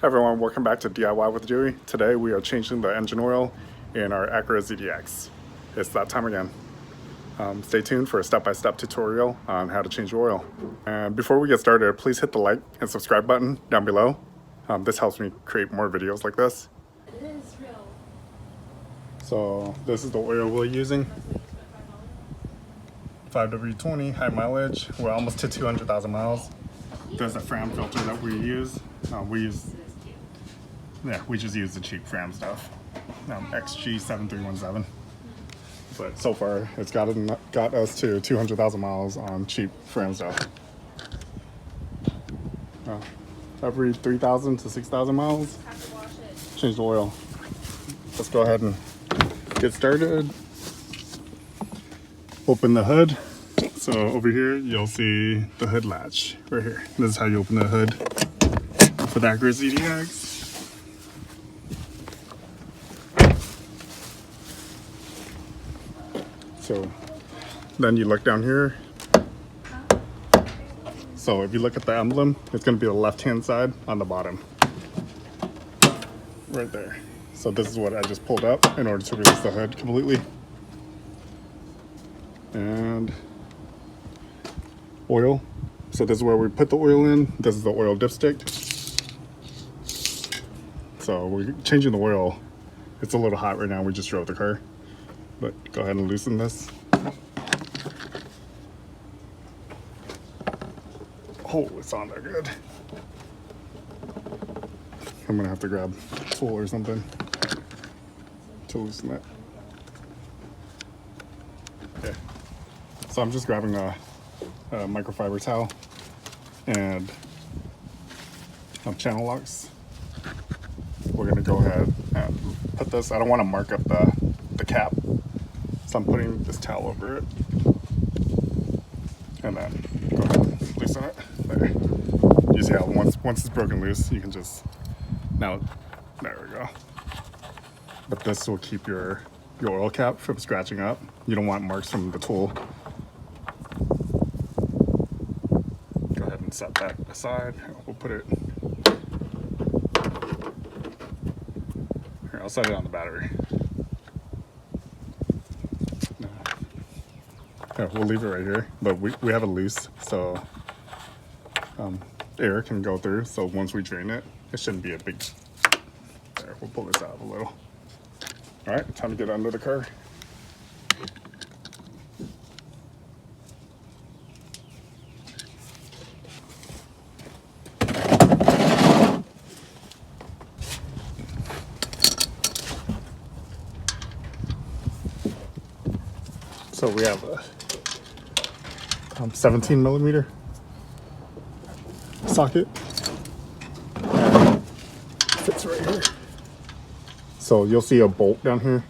Hi everyone, welcome back to DIY with Dewey. Today we are changing the engine oil in our Acura ZDX. It's that time again. Stay tuned for a step-by-step tutorial on how to change oil. And before we get started, please hit the like and subscribe button down below. This helps me create more videos like this. So this is the oil we're using. 5W20, high mileage. We're almost to 200,000 miles. There's a Fram filter that we use. We just use the cheap Fram stuff. XG7317. But so far, it's got us to 200,000 miles on cheap Fram stuff. Every 3,000 to 6,000 miles, change the oil. Let's go ahead and get started. Open the hood. So over here, you'll see the hood latch right here. This is how you open the hood for the Acura ZDX. So then you look down here. So if you look at the emblem, it's going to be the left-hand side on the bottom. Right there. So this is what I just pulled up in order to release the hood completely. And oil. So this is where we put the oil in. This is the oil dipstick. So we're changing the oil. It's a little hot right now. We just drove the car. But go ahead and loosen this. Oh, it's on there good. I'm gonna have to grab a tool or something to loosen it. Okay. So I'm just grabbing a microfiber towel and channel locks. We're gonna go ahead and put this. I don't want to mark up the cap, so I'm putting this towel over it, and then go ahead and loosen it. There. You see how once it's broken loose, you can just there we go. But this will keep your oil cap from scratching up. You don't want marks from the tool. Go ahead and set that aside. We'll put it here. I'll set it on the battery. Yeah, we'll leave it right here, but we have it loose, so air can go through. So once we drain it, it shouldn't be a big. There, we'll pull this out a little. All right, time to get under the car. So we have a 17 millimeter socket. And fits right here. So you'll see a bolt down here.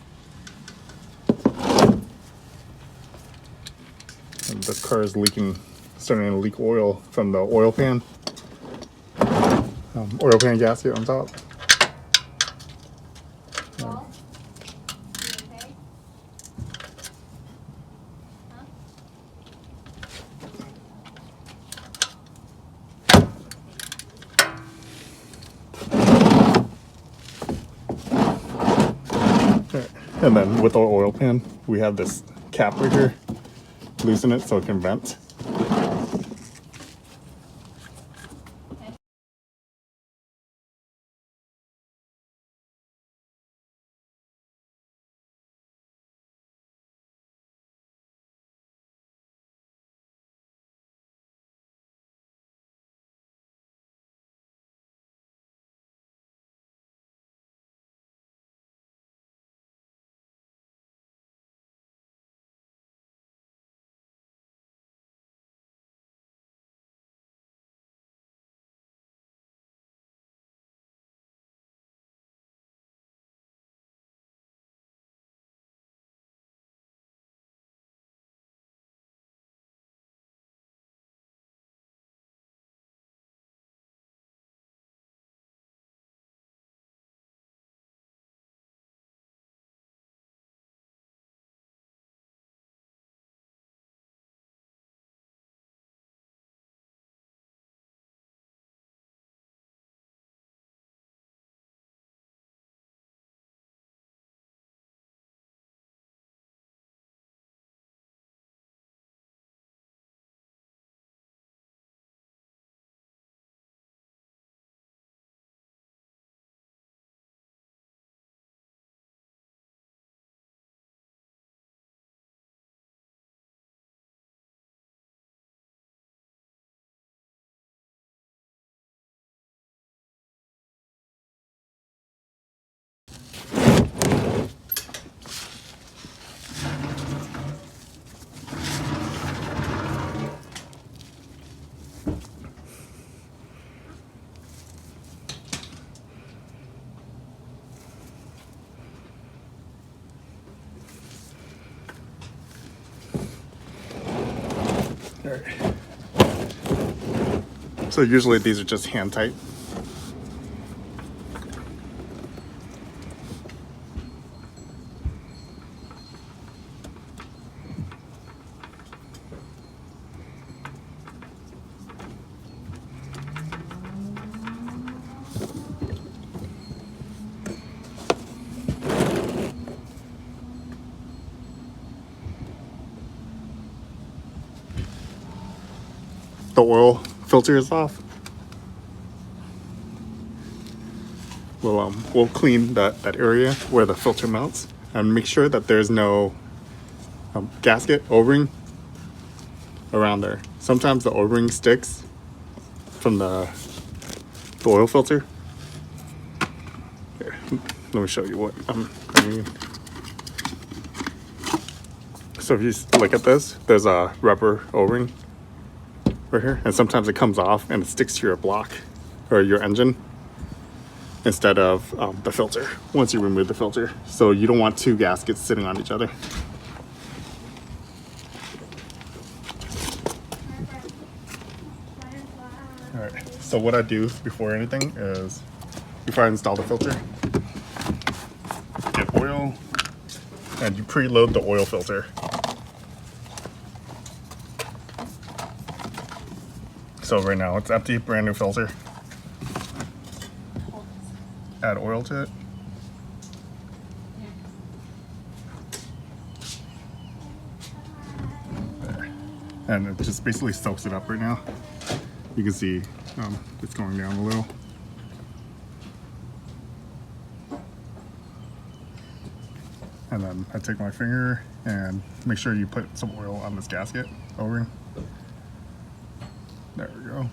And the car is starting to leak oil from the oil pan. Oil pan gasket on top. And then with our oil pan, we have this cap right here. Loosen it so it can vent. So usually these are just hand tight. The oil filter is off. We'll clean that area where the filter mounts and make sure that there's no gasket O-ring around there. Sometimes the O-ring sticks from the oil filter. Here, let me show you what I mean. So if you look at this, there's a rubber O-ring right here, and sometimes it comes off and it sticks to your block or your engine instead of the filter once you remove the filter. So you don't want two gaskets sitting on each other. All right, so what I do before anything is, before I install the filter, get oil and you preload the oil filter. So right now it's empty, brand new filter. Add oil to it. There. And it just basically soaks it up right now. You can see it's going down a little. And then I take my finger and make sure you put some oil on this gasket O-ring. There we go.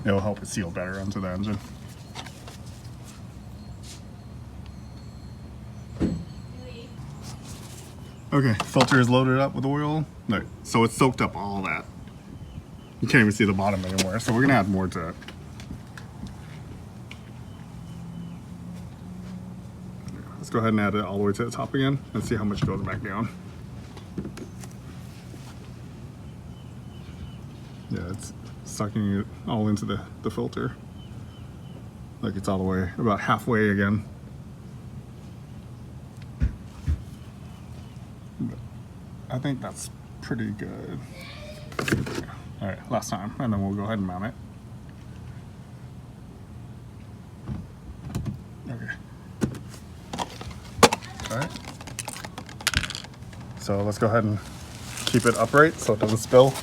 It'll help it seal better onto the engine. Okay, filter is loaded up with oil. Look, so it's soaked up all that. You can't even see the bottom anymore, so we're gonna add more to it. Let's go ahead and add it all the way to the top again and see how much goes back down. Yeah, it's sucking it all into the filter. Like it's all the way, about halfway again. But I think that's pretty good. All right, last time, and then we'll go ahead and mount it. Okay. All right. So let's go ahead and keep it upright so it doesn't spill.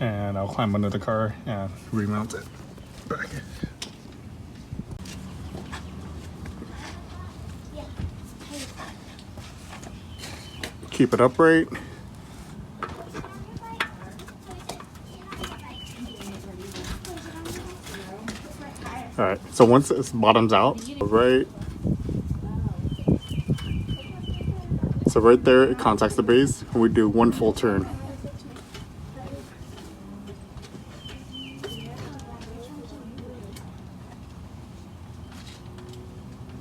And I'll climb under the car and remount it back. Keep it upright. All right, so once this bottoms out, right, so right there it contacts the base, and we do one full turn.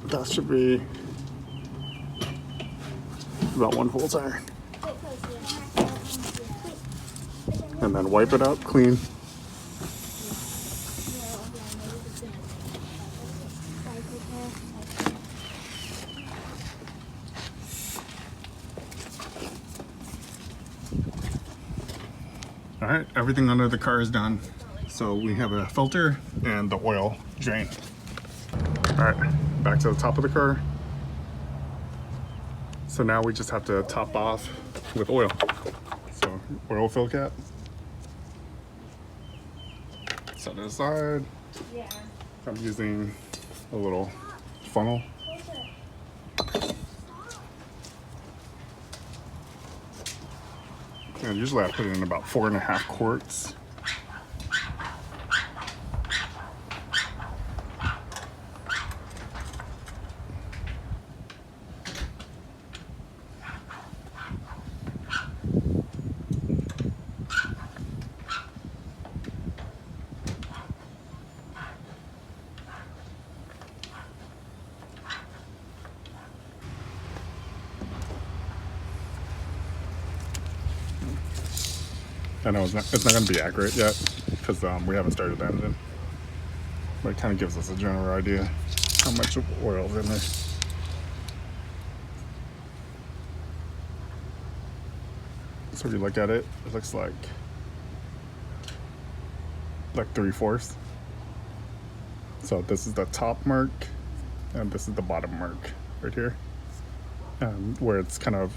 That should be about one full turn. And then wipe it out clean. All right, everything under the car is done. So we have a filter and the oil drain. All right, back to the top of the car. So now we just have to top off with oil. So oil fill cap. Set it aside. I'm using a little funnel. And usually I put in about 4.5 quarts. I know it's not going to be accurate yet because we haven't started the engine, but it kind of gives us a general idea how much oil is in there. So if you look at it, it looks like 3/4. So this is the top mark, and this is the bottom mark right here, and where it's kind of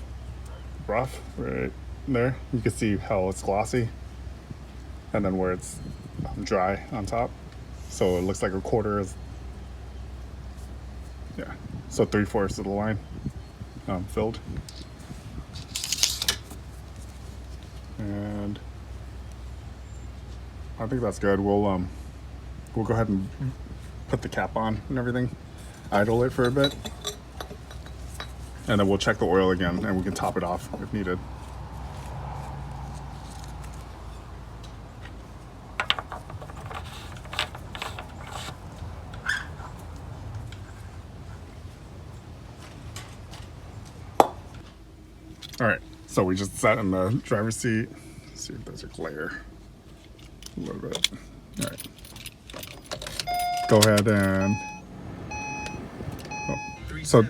rough right there, you can see how it's glossy, and then where it's dry on top. So it looks like 1/4 is, yeah, so 3/4 of the line filled. And I think that's good. We'll go ahead and put the cap on and everything, idle it for a bit, and then we'll check the oil again and we can top it off if needed. All right, so we just sat in the driver's seat. Let's see if there's a glare a little bit. All right, go ahead and so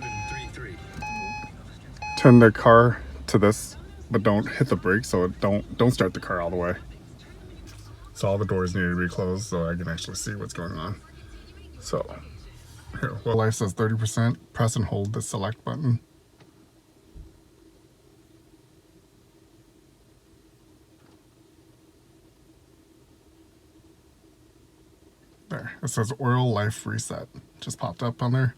turn the car to this, but don't hit the brakes, so don't start the car all the way. So all the doors need to be closed so I can actually see what's going on. So here, well, life says 30%. Press and hold the select button. There, it says oil life reset. Just popped up on there.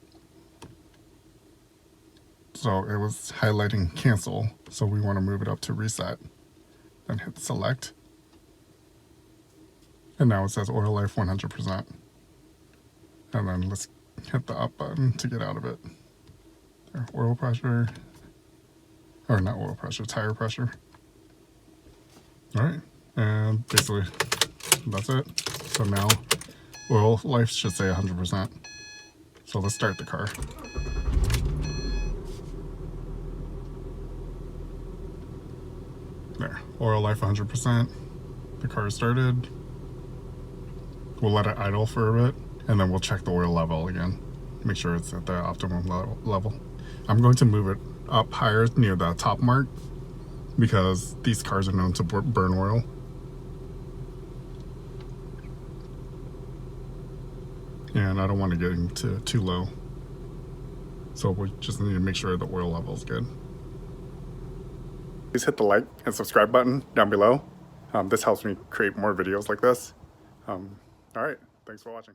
So it was highlighting cancel. So we want to move it up to reset. Then hit select. And now it says oil life 100%. And then let's hit the up button to get out of it. There, oil pressure. Or not oil pressure, tire pressure. All right, and basically that's it. So now oil life should say 100%. So let's start the car. There, oil life 100%. The car started. We'll let it idle for a bit, and then we'll check the oil level again. Make sure it's at the optimum level. I'm going to move it up higher near the top mark because these cars are known to burn oil. And I don't want to get into too low. So we just need to make sure the oil level is good. Please hit the like and subscribe button down below. This helps me create more videos like this. All right, thanks for watching.